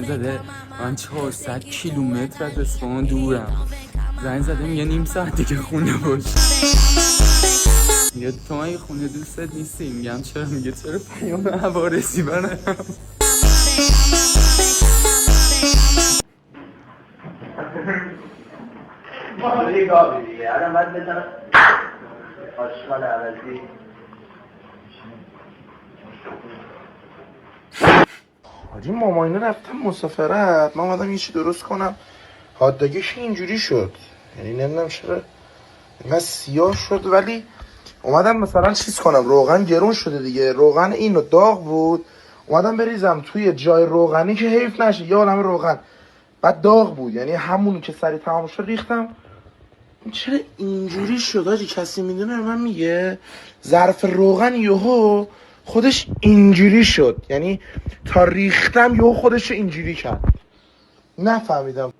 زنگ زده من 400 کیلومتر از اصفهان دورم. زنگ زده میگه نیم ساعت دیگه خونه باش. میگه تو مگه خونه دوستت نیستی؟ میگم چرا؟ میگه چرا پیام عوارضی برم. مالی گاهی دیگه الان باید بزنم آشغال عوضی. حاجی ماما اینا رفتم مسافرت، من اومدم یه چی درست کنم، هاتداگش اینجوری شد، یعنی نمیدونم چرا اینقدر سیاه شد. ولی اومدم مثلا چیز کنم، روغن گرون شده دیگه، روغن اینو داغ بود، اومدم بریزم توی جای روغنی که حیف نشه، یه عالمه روغن بعد داغ بود، یعنی همونی که سری تمام شد ریختم. چرا اینجوری شد حاجی؟ کسی میدونه من میگه ظرف روغن یهو خودش اینجوری شد، یعنی تا ریختم یهو خودش اینجوری کرد. نفهمیدم